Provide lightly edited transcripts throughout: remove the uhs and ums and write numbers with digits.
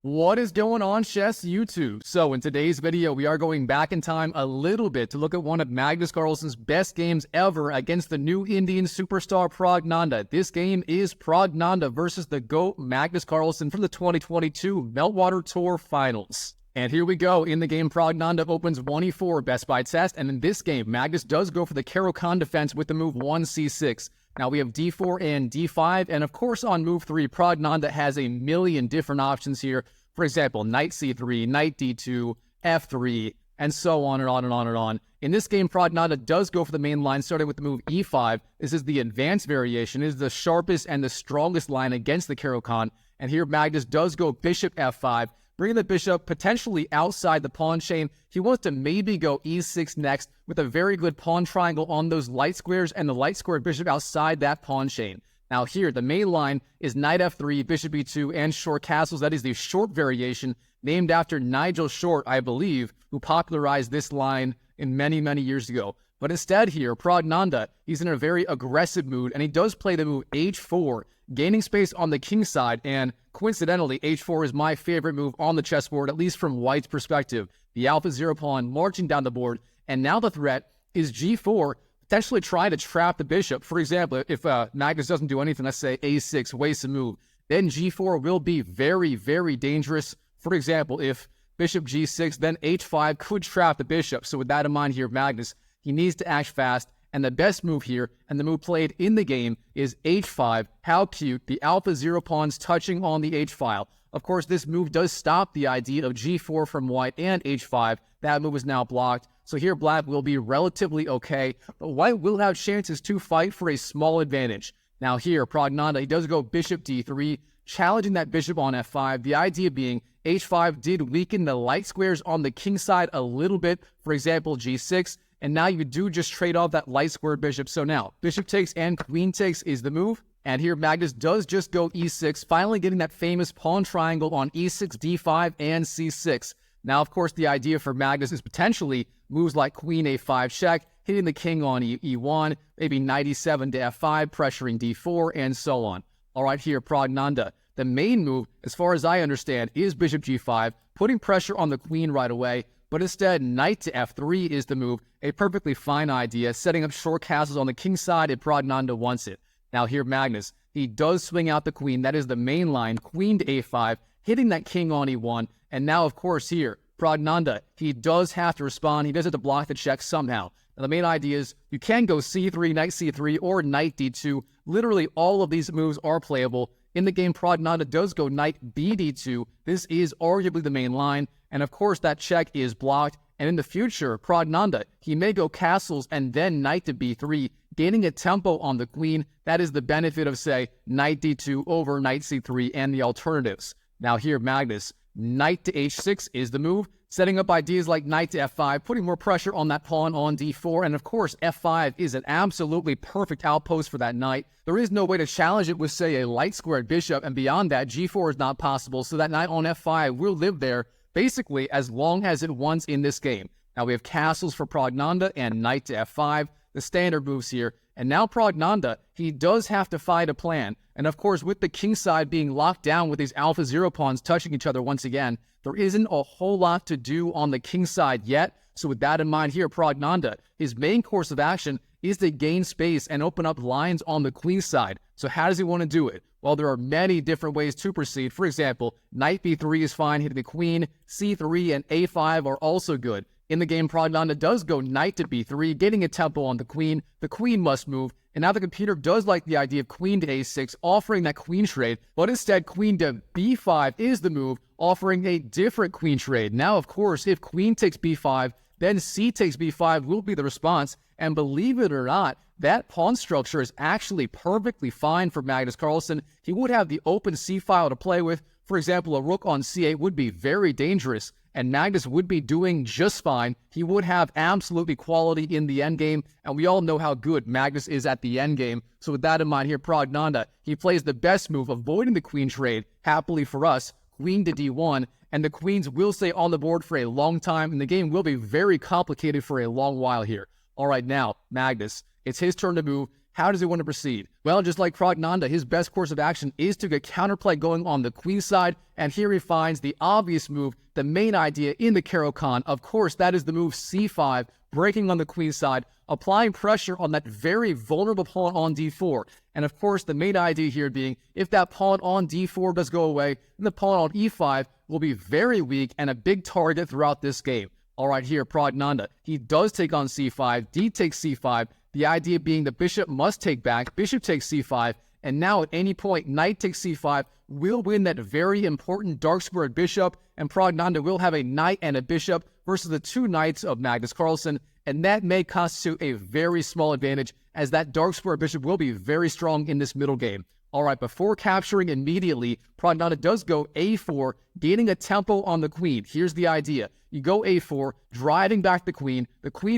What is going on, chess YouTube? So in today's video, we are going back in time a little bit to look at one of Magnus Carlsen's best games ever against the new Indian superstar Praggnanandhaa. This game is Praggnanandhaa versus the GOAT Magnus Carlsen from the 2022 Meltwater Tour Finals. And here we go. In the game, Praggnanandhaa opens 1e4 best by test, and in this game, Magnus does go for the Caro-Kann defense with the move 1c6. Now we have d4 and d5, and of course on move 3, Praggnanandhaa has a million different options here. For example, knight c3, knight d2, f3, and so on and on and on and on. In this game, Praggnanandhaa does go for the main line, starting with the move e5. This is the advanced variation. It is the sharpest and the strongest line against the Caro-Kann. And here Magnus does go bishop f5, bringing the bishop potentially outside the pawn chain. He wants to maybe go e6 next with a very good pawn triangle on those light squares and the light squared bishop outside that pawn chain. Now here, the main line is knight f3, bishop e2, and short castles. That is the short variation, named after Nigel Short, I believe, who popularized this line in many, many years ago. But instead here, Praggnanandhaa, he's in a very aggressive mood, and he does play the move h4, gaining space on the king side, and coincidentally, h4 is my favorite move on the chessboard, at least from White's perspective. The alpha zero pawn marching down the board, and now the threat is g4, potentially trying to trap the bishop. For example, if Magnus doesn't do anything, let's say a6, waste a move, then g4 will be very, very dangerous. For example, if bishop g6, then h5 could trap the bishop. So with that in mind here, Magnus, he needs to act fast. And the best move here, and the move played in the game, is h5. How cute, the alpha zero pawns touching on the h-file. Of course, this move does stop the idea of g4 from White and h5. That move is now blocked. So here Black will be relatively okay, but White will have chances to fight for a small advantage. Now here, Praggnanandhaa, he does go bishop d3, challenging that bishop on f5. The idea being h5 did weaken the light squares on the king side a little bit, for example, g6, and now you do just trade off that light squared bishop. So now, bishop takes and queen takes is the move. And here Magnus does just go e6, finally getting that famous pawn triangle on e6, d5, and c6. Now, of course, the idea for Magnus is potentially moves like queen a5 check, hitting the king on e1, maybe knight e7 to f5, pressuring d4, and so on. All right, here, Praggnanandhaa. The main move, as far as I understand, is bishop g5, putting pressure on the queen right away, but instead, knight to f3 is the move, a perfectly fine idea, setting up short castles on the king side if Praggnanandhaa wants it. Now here, Magnus, he does swing out the queen, that is the main line, queen to a5, hitting that king on e1, and now, of course, here, Praggnanandhaa, he does have to respond, he does have to block the check somehow. Now, the main idea is you can go c3, knight c3, or knight d2. Literally, all of these moves are playable. In the game, Praggnanandhaa does go knight b d2. This is arguably the main line, and of course, that check is blocked. And in the future, Praggnanandhaa, he may go castles and then knight to b3, gaining a tempo on the queen. That is the benefit of, say, knight d2 over knight c3 and the alternatives. Now here, Magnus, knight to h6 is the move, setting up ideas like knight to f5, putting more pressure on that pawn on d4, and of course, f5 is an absolutely perfect outpost for that knight. There is no way to challenge it with, say, a light squared bishop, and beyond that, g4 is not possible, so that knight on f5 will live there, basically as long as it wants in this game. Now we have castles for Praggnanandhaa and knight to f5, the standard moves here, and now Praggnanandhaa, he does have to find a plan. And of course, with the king side being locked down with these alpha zero pawns touching each other once again, there isn't a whole lot to do on the king side yet. So with that in mind here, Praggnanandhaa, his main course of action is to gain space and open up lines on the queen side. So how does he want to do it? Well, there are many different ways to proceed. For example, knight b3 is fine, hitting the queen, c3 and a5 are also good. In the game, Praggnanandhaa does go knight to b3, getting a tempo on the queen. The queen must move, and now the computer does like the idea of queen to a6, offering that queen trade, but instead queen to b5 is the move, offering a different queen trade. Now, of course, if queen takes b5, then c takes b5 will be the response, and believe it or not, that pawn structure is actually perfectly fine for Magnus Carlsen. He would have the open c-file to play with. For example, a rook on c8 would be very dangerous, and Magnus would be doing just fine. He would have absolutely quality in the endgame, and we all know how good Magnus is at the endgame. So with that in mind here, Praggnanandhaa, he plays the best move, avoiding the queen trade, happily for us, queen to d1, and the queens will stay on the board for a long time, and the game will be very complicated for a long while here. All right, now, Magnus, it's his turn to move. How does he want to proceed? Well, just like Praggnanandhaa, his best course of action is to get counterplay going on the queen side, and here he finds the obvious move, the main idea in the Caro-Kann. Of course, that is the move c5, breaking on the queen side, applying pressure on that very vulnerable pawn on d4. And of course, the main idea here being, if that pawn on d4 does go away, then the pawn on e5 will be very weak and a big target throughout this game. All right, here, Praggnanandhaa, he does take on c5, d takes c5, the idea being the bishop must take back, bishop takes c5, and now at any point, knight takes c5 will win that very important dark squared bishop, and Praggnanandhaa will have a knight and a bishop versus the two knights of Magnus Carlsen, and that may constitute a very small advantage, as that dark square bishop will be very strong in this middle game. All right, before capturing immediately, Praggnanandhaa does go a4, gaining a tempo on the queen. Here's the idea. You go a4, driving back the queen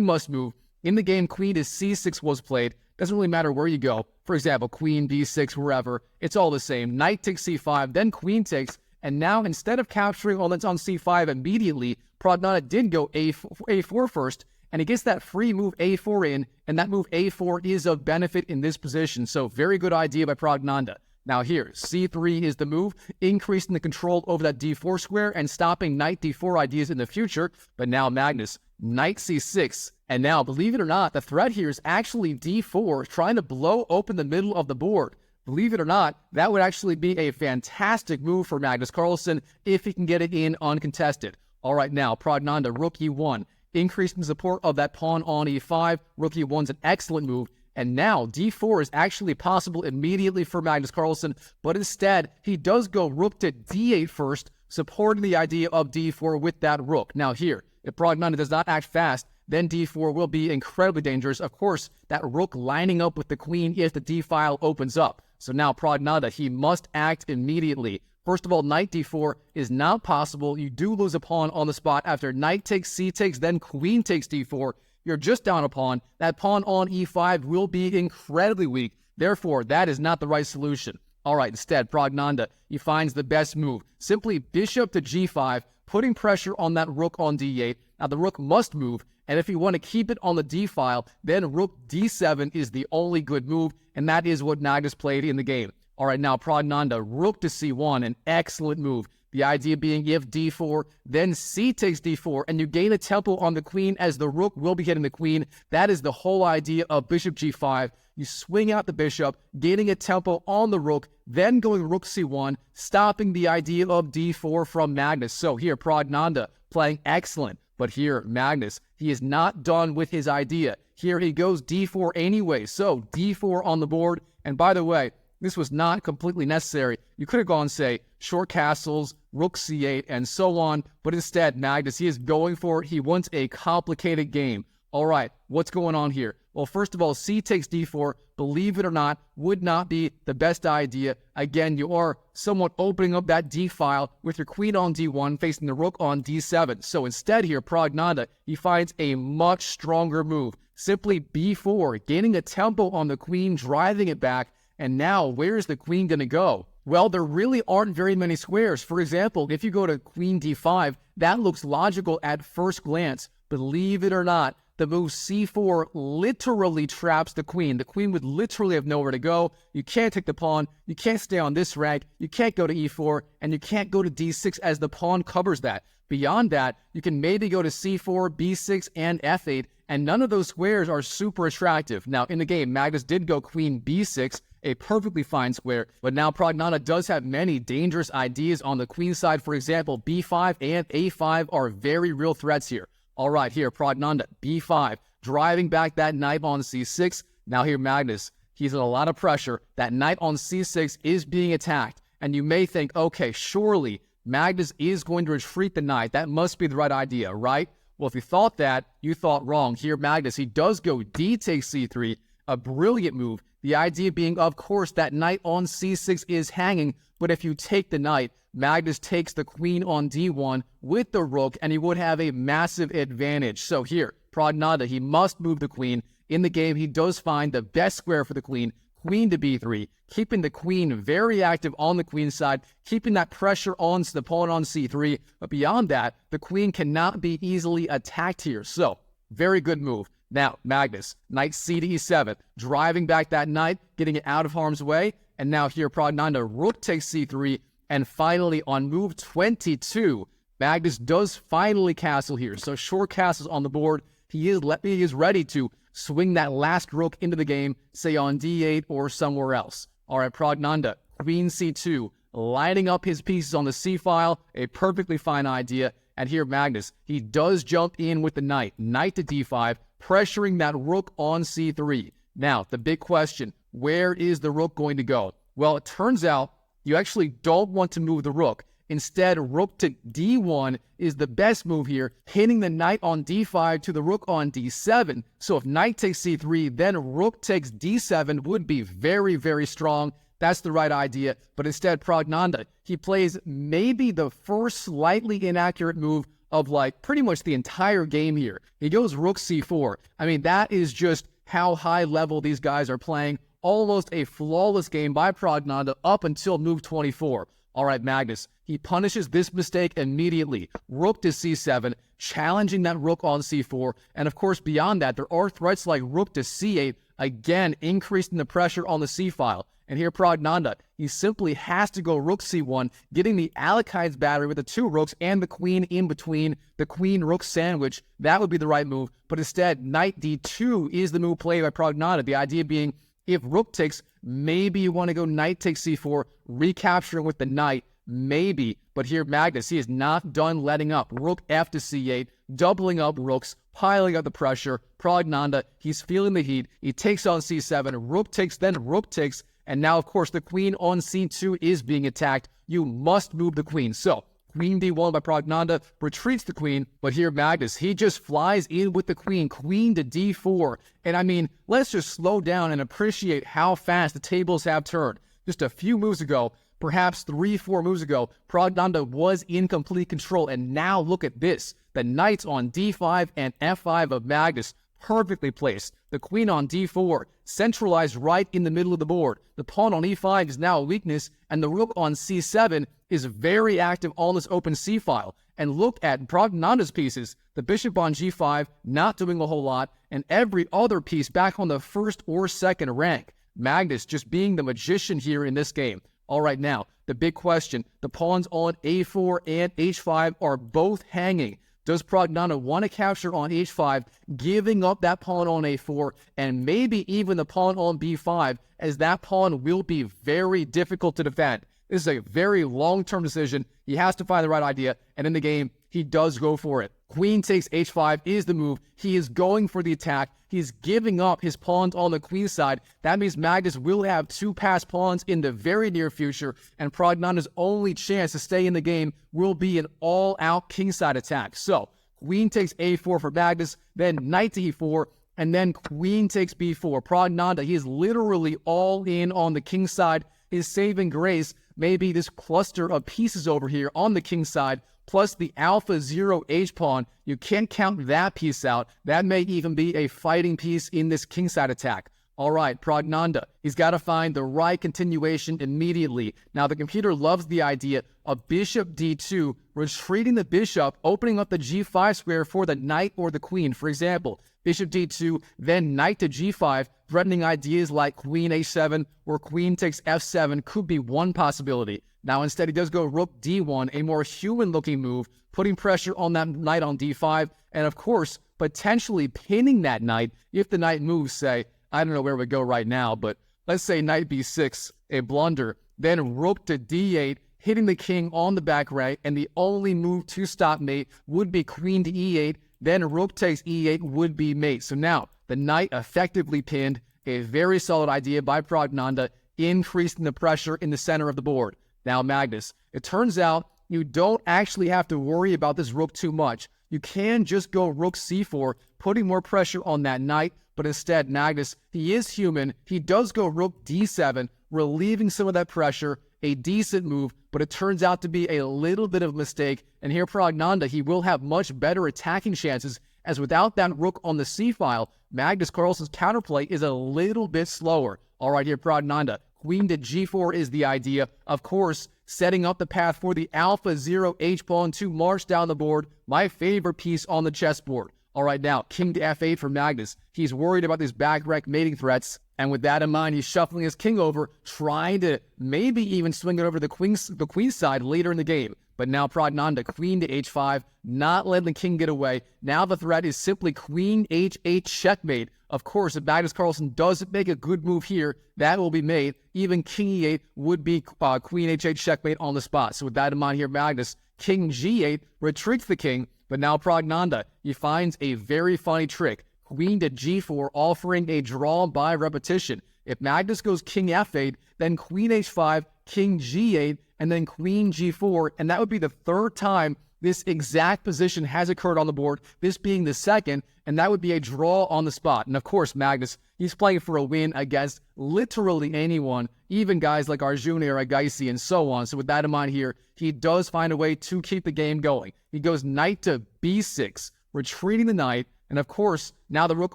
must move. In the game, queen is c6 was played. Doesn't really matter where you go. For example, queen, b6, wherever. It's all the same. Knight takes c5, then queen takes. And now, instead of capturing all that's on c5 immediately, Praggnanandhaa did go a4 first, and he gets that free move a4 in, and that move a4 is of benefit in this position. So very good idea by Praggnanandhaa. Now here, c3 is the move, increasing the control over that d4 square and stopping knight d4 ideas in the future. But now Magnus, knight c6. And now, believe it or not, the threat here is actually d4, trying to blow open the middle of the board. Believe it or not, that would actually be a fantastic move for Magnus Carlsen if he can get it in uncontested. All right, now, Praggnanandhaa, rook e1, increasing support of that pawn on e5. Rook e1's an excellent move. And now d4 is actually possible immediately for Magnus Carlsen, but instead he does go rook to d8 first, supporting the idea of d4 with that rook. Now here, if Praggnanandhaa does not act fast, then d4 will be incredibly dangerous. Of course, that rook lining up with the queen if the d file opens up. So now Praggnanandhaa, he must act immediately. First of all, knight d4 is not possible. You do lose a pawn on the spot after knight takes, c takes, then queen takes d4. You're just down a pawn. That pawn on e5 will be incredibly weak. Therefore, that is not the right solution. All right, instead, Praggnanandhaa, he finds the best move. Simply bishop to g5, putting pressure on that rook on d8. Now, the rook must move, and if you want to keep it on the d file, then rook d7 is the only good move, and that is what Magnus played in the game. All right, now Praggnanandhaa, rook to c1, an excellent move. The idea being if d4, then c takes d4, and you gain a tempo on the queen as the rook will be hitting the queen. That is the whole idea of bishop g5. You swing out the bishop, gaining a tempo on the rook, then going rook c1, stopping the idea of d4 from Magnus. So here, Praggnanandhaa playing excellent. But here, Magnus, he is not done with his idea. Here he goes d4 anyway. So d4 on the board. And by the way, this was not completely necessary. You could have gone, say, short castles, rook c8, and so on. But instead, Magnus, he is going for it. He wants a complicated game. All right, what's going on here? Well, first of all, c takes d4, believe it or not, would not be the best idea. Again, you are somewhat opening up that d file with your queen on d1 facing the rook on d7. So instead here, Praggnanandhaa, he finds a much stronger move. Simply b4, gaining a tempo on the queen, driving it back. And now, where is the queen going to go? Well, there really aren't very many squares. For example, if you go to queen d5, that looks logical at first glance. Believe it or not, the move c4 literally traps the queen. The queen would literally have nowhere to go. You can't take the pawn. You can't stay on this rank. You can't go to e4, and you can't go to d6 as the pawn covers that. Beyond that, you can maybe go to c4, b6, and f8, and none of those squares are super attractive. Now, in the game, Magnus did go queen b6, a perfectly fine square, but now Praggnanandhaa does have many dangerous ideas on the queen side. For example, b5 and a5 are very real threats here. All right, here, Praggnanandhaa, b5, driving back that knight on c6. Now here, Magnus, he's in a lot of pressure. That knight on c6 is being attacked, and you may think, okay, surely Magnus is going to retreat the knight. That must be the right idea, right? Well, if you thought that, you thought wrong. Here, Magnus, he does go d takes c3, a brilliant move. The idea being, of course, that knight on c6 is hanging, but if you take the knight, Magnus takes the queen on d1 with the rook, and he would have a massive advantage. So here, Praggnanandhaa, he must move the queen. In the game, he does find the best square for the queen, queen to b3, keeping the queen very active on the queen side, keeping that pressure on the pawn on c3. But beyond that, the queen cannot be easily attacked here. So, very good move. Now, Magnus, knight c to e7, driving back that knight, getting it out of harm's way. And now here, Praggnanandhaa, rook takes c3. And finally, on move 22, Magnus does finally castle here. So short castles on the board. He is ready to swing that last rook into the game, say on d8 or somewhere else. All right, Praggnanandhaa, queen c2, lining up his pieces on the c-file, a perfectly fine idea. And here, Magnus, he does jump in with the knight to d5, pressuring that rook on c3. Now, the big question, where is the rook going to go? Well, it turns out you actually don't want to move the rook. Instead, rook to d1 is the best move here, hitting the knight on d5 to the rook on d7. So if knight takes c3, then rook takes d7 would be very, very strong. That's the right idea. But instead, Praggnanandhaa, he plays maybe the first slightly inaccurate move of like pretty much the entire game here. He goes rook c4. I mean, that is just how high level these guys are playing. Almost a flawless game by Praggnanandhaa up until move 24. All right, Magnus, he punishes this mistake immediately. Rook to c7, challenging that rook on c4. And of course, beyond that, there are threats like rook to c8, again, increasing the pressure on the c-file. And here, Praggnanandhaa, he simply has to go rook c1, getting the Alekhines battery with the two rooks and the queen in between, the queen-rook sandwich. That would be the right move. But instead, knight d2 is the move played by Praggnanandhaa. The idea being, if rook takes, maybe you want to go knight takes c4, recapturing with the knight, maybe. But here, Magnus, he is not done letting up. Rook f to c8, doubling up rooks, piling up the pressure. Praggnanandhaa, he's feeling the heat. He takes on c7, rook takes, then rook takes. And now, of course, the queen on c2 is being attacked. You must move the queen. So, queen d1 by Praggnanandhaa retreats the queen. But here, Magnus, he just flies in with the queen to d4. And I mean, let's just slow down and appreciate how fast the tables have turned. Just a few moves ago, perhaps 3-4 moves ago, Praggnanandhaa was in complete control. And now look at this. The knights on d5 and f5 of Magnus, perfectly placed. The queen on d4, centralized right in the middle of the board. The pawn on e5 is now a weakness, and the rook on c7 is very active on this open c-file. And look at Praggnanandhaa's pieces. The bishop on g5, not doing a whole lot, and every other piece back on the first or second rank. Magnus just being the magician here in this game. All right, now, the big question. The pawns on a4 and h5 are both hanging. Does Praggnanandhaa want to capture on h5, giving up that pawn on a4, and maybe even the pawn on b5, as that pawn will be very difficult to defend? This is a very long-term decision. He has to find the right idea, and in the game, he does go for it. Queen takes h5 is the move. He is going for the attack. He's giving up his pawns on the queen side. That means Magnus will have two passed pawns in the very near future, and Praggnanandhaa's only chance to stay in the game will be an all-out kingside attack. So, queen takes a4 for Magnus, then knight to e4, and then queen takes b4. Praggnanandhaa, he is literally all in on the king side. His saving grace may be this cluster of pieces over here on the king side, plus the alpha 0 h-pawn. You can't count that piece out. That may even be a fighting piece in this kingside attack. All right, Praggnanandhaa, he's got to find the right continuation immediately. Now, the computer loves the idea of bishop d2, retreating the bishop, opening up the g5 square for the knight or the queen. For example, bishop d2, then knight to g5, threatening ideas like queen h7 or queen takes f7 could be one possibility. Now, instead, he does go rook d1, a more human-looking move, putting pressure on that knight on d5, and of course, potentially pinning that knight if the knight moves, say, I don't know where we go right now, but let's say knight b6, a blunder, then rook to d8, hitting the king on the back rank, and the only move to stop mate would be queen to e8, then rook takes e8 would be mate. So now, the knight effectively pinned, a very solid idea by Praggnanandhaa, increasing the pressure in the center of the board. Now, Magnus, it turns out you don't actually have to worry about this rook too much. You can just go rook c4, putting more pressure on that knight, but instead, Magnus, he is human. He does go rook d7, relieving some of that pressure, a decent move, but it turns out to be a little bit of a mistake. And here, Praggnanandhaa, he will have much better attacking chances, as without that rook on the c-file, Magnus Carlsen's counterplay is a little bit slower. All right, here, Praggnanandhaa, queen to g4 is the idea. Of course, setting up the path for the alpha 0 h-pawn to march down the board, my favorite piece on the chessboard. All right, now, king to f8 for Magnus. He's worried about these back rec mating threats. And with that in mind, he's shuffling his king over, trying to maybe even swing it over the queen side later in the game. But now Praggnanandhaa, queen to h5, not letting the king get away. Now the threat is simply queen h8 checkmate. Of course, if Magnus Carlsen doesn't make a good move here, that will be made. Even king e8 would be queen h8 checkmate on the spot. So with that in mind here, Magnus, king g8, retreats the king. But now Praggnanandhaa, he finds a very funny trick. Queen to g4, offering a draw by repetition. If Magnus goes king f8, then queen h5, king g8, and then queen g4, and that would be the third time this exact position has occurred on the board, this being the second, and that would be a draw on the spot. And of course, Magnus, he's playing for a win against literally anyone, even guys like Arjun or Agassi and so on. So with that in mind here, he does find a way to keep the game going. He goes knight to b6, retreating the knight, and of course, now the rook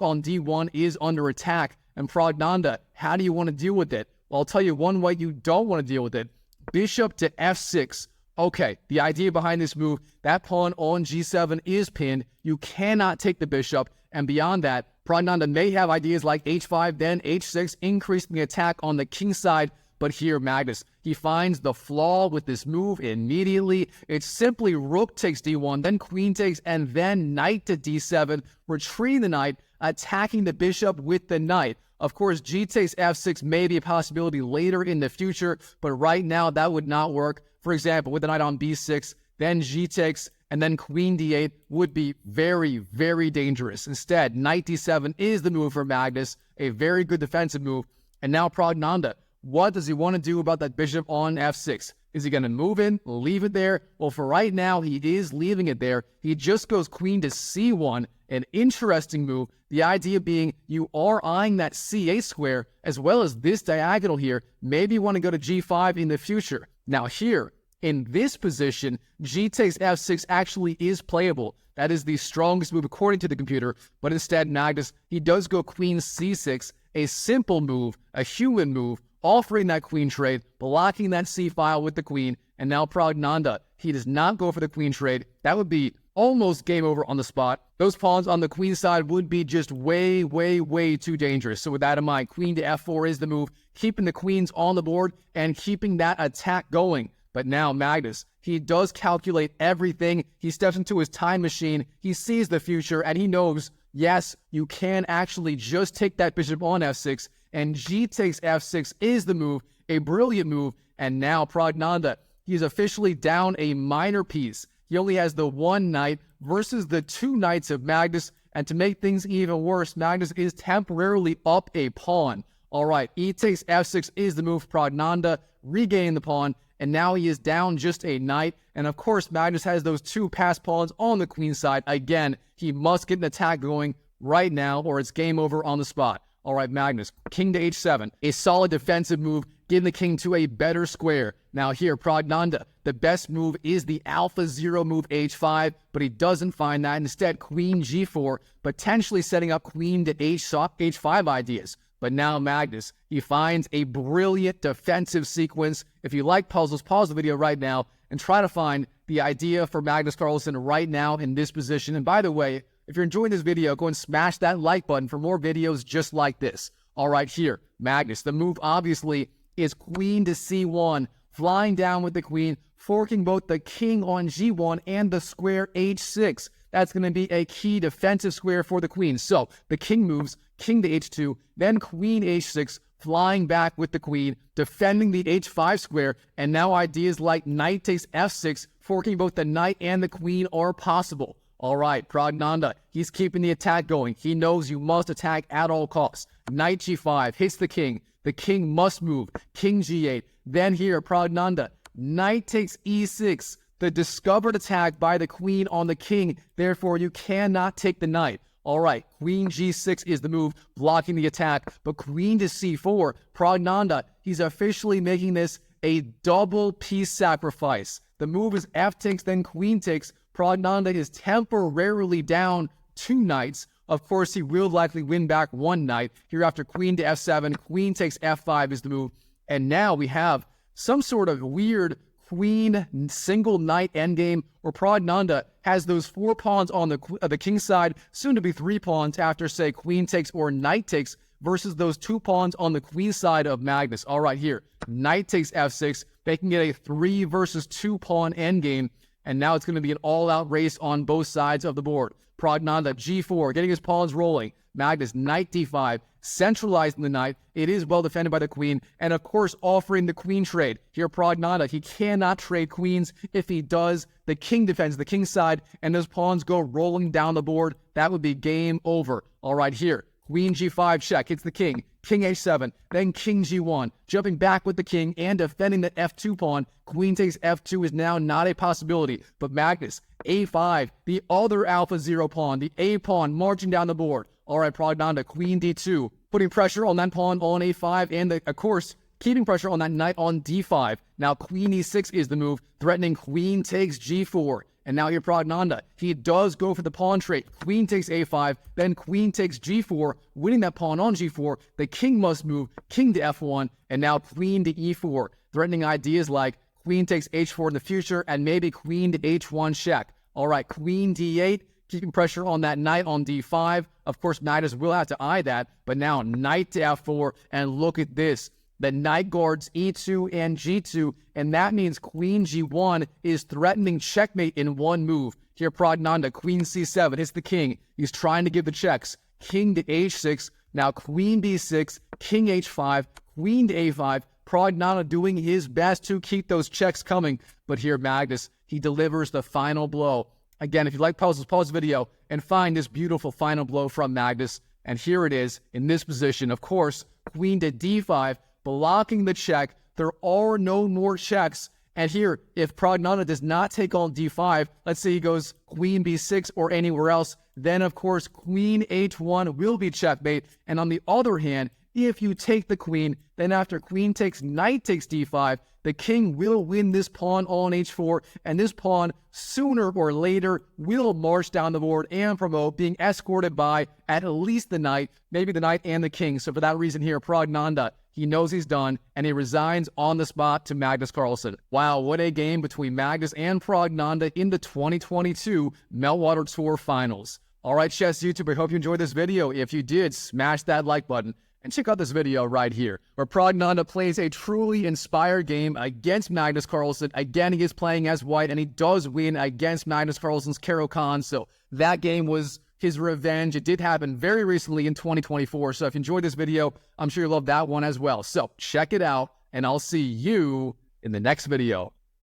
on d1 is under attack. And Praggnanandhaa, how do you want to deal with it? Well, I'll tell you one way you don't want to deal with it. Bishop to f6. Okay, the idea behind this move, that pawn on g7 is pinned. You cannot take the bishop. And beyond that, Praggnanandhaa may have ideas like h5, then h6, increasing the attack on the king side. But here, Magnus, he finds the flaw with this move immediately. It's simply rook takes d1, then queen takes, and then knight to d7, retreating the knight, attacking the bishop with the knight. Of course, g takes f6 may be a possibility later in the future, but right now that would not work. For example, with the knight on b6, then g takes, and then queen d8 would be very, very dangerous. Instead, knight d7 is the move for Magnus, a very good defensive move. And now Praggnanandhaa, what does he want to do about that bishop on f6? Is he going to move in, leave it there? Well, for right now, he is leaving it there. He just goes queen to c1, an interesting move. The idea being you are eyeing that c8 square as well as this diagonal here. Maybe you want to go to g5 in the future. Now here, in this position, g takes f6 actually is playable. That is the strongest move according to the computer. But instead, Magnus, he does go queen c6, a simple move, a human move, offering that queen trade, blocking that c-file with the queen, and now Praggnanandhaa, he does not go for the queen trade. That would be almost game over on the spot. Those pawns on the queen side would be just way, way, way too dangerous. So with that in mind, queen to f4 is the move, keeping the queens on the board and keeping that attack going. But now Magnus, he does calculate everything. He steps into his time machine. He sees the future, and he knows, yes, you can actually just take that bishop on f6, and g takes f6 is the move, a brilliant move. And now Praggnanandhaa, he's officially down a minor piece. He only has the one knight versus the two knights of Magnus. And to make things even worse, Magnus is temporarily up a pawn. All right, e takes f6 is the move for Praggnanandhaa, regaining the pawn. And now he is down just a knight. And of course, Magnus has those two passed pawns on the queen side. Again, he must get an attack going right now or it's game over on the spot. All right, Magnus, king to h7, a solid defensive move, getting the king to a better square. Now here, Praggnanandhaa, the best move is the alpha zero move h5, but he doesn't find that. Instead, queen g4, potentially setting up queen to h5 ideas. But now Magnus, he finds a brilliant defensive sequence. If you like puzzles, pause the video right now and try to find the idea for Magnus Carlsen right now in this position. And by the way, if you're enjoying this video, go and smash that like button for more videos just like this. All right, here, Magnus, the move obviously is queen to c1, flying down with the queen, forking both the king on g1 and the square h6. That's going to be a key defensive square for the queen. So the king moves, king to h2, then queen h6, flying back with the queen, defending the h5 square, and now ideas like knight takes f6, forking both the knight and the queen are possible. All right, Praggnanandhaa, he's keeping the attack going. He knows you must attack at all costs. Knight g5 hits the king. The king must move. King g8. Then here, Praggnanandhaa, knight takes e6. The discovered attack by the queen on the king. Therefore, you cannot take the knight. All right, queen g6 is the move, blocking the attack. But queen to c4, Praggnanandhaa, he's officially making this a double piece sacrifice. The move is f takes, then queen takes. Praggnanandhaa is temporarily down two knights. Of course, he will likely win back one knight. Here after queen to f7, queen takes f5 is the move. And now we have some sort of weird queen single knight endgame, where Praggnanandhaa has those 4 pawns on the king side, soon to be 3 pawns after, say, queen takes or knight takes, versus those 2 pawns on the queen side of Magnus. All right, here, knight takes f6, making it a 3 versus 2 pawn endgame, and now it's going to be an all-out race on both sides of the board. Praggnanandhaa g4, getting his pawns rolling. Magnus knight d5, centralizing the knight. It is well defended by the queen, and of course offering the queen trade. Here Praggnanandhaa, he cannot trade queens. If he does, the king defends the king side, and those pawns go rolling down the board. That would be game over. All right, here, queen g5 check, hits the king. King h7, then king g1, jumping back with the king and defending the f2 pawn. Queen takes f2 is now not a possibility, but Magnus, a5, the other alpha 0 pawn, the a pawn marching down the board. All right, Praggnanandhaa, queen d2, putting pressure on that pawn on a5, and of course, keeping pressure on that knight on d5. Now queen e6 is the move, threatening queen takes g4. And now here Praggnanandhaa, he does go for the pawn trade. Queen takes a5, then queen takes g4, winning that pawn on g4. The king must move, king to f1, and now queen to e4, threatening ideas like queen takes h4 in the future, and maybe queen to h1 check. All right, queen d8, keeping pressure on that knight on d5. Of course, Magnus will have to eye that, but now knight to f4, and look at this. The knight guards e2 and g2, and that means queen g1 is threatening checkmate in one move. Here Praggnanandhaa, queen c7, hits the king. He's trying to give the checks. King to h6, now queen b6, king h5, queen to a5. Praggnanandhaa doing his best to keep those checks coming, but here Magnus, he delivers the final blow. Again, if you like puzzles, pause the video and find this beautiful final blow from Magnus. And here it is in this position. Of course, queen to d5, blocking the check. There are no more checks. And here, if Praggnanandhaa does not take on d5, let's say he goes queen b6 or anywhere else, then of course queen h1 will be checkmate. And on the other hand, if you take the queen, then after queen takes, knight takes d5, the king will win this pawn on h4, and this pawn sooner or later will march down the board and promote, being escorted by at least the knight, maybe the knight and the king. So for that reason here, Praggnanandhaa, he knows he's done, and he resigns on the spot to Magnus Carlsen. Wow, what a game between Magnus and Praggnanandhaa in the 2022 Meltwater Tour Finals. All right, chess YouTube, I hope you enjoyed this video. If you did, smash that like button. And check out this video right here, where Praggnanandhaa plays a truly inspired game against Magnus Carlsen. Again, he is playing as white, and he does win against Magnus Carlsen's Caro-Kann. So that game was his revenge. It did happen very recently in 2024. So if you enjoyed this video, I'm sure you'll love that one as well. So check it out, and I'll see you in the next video.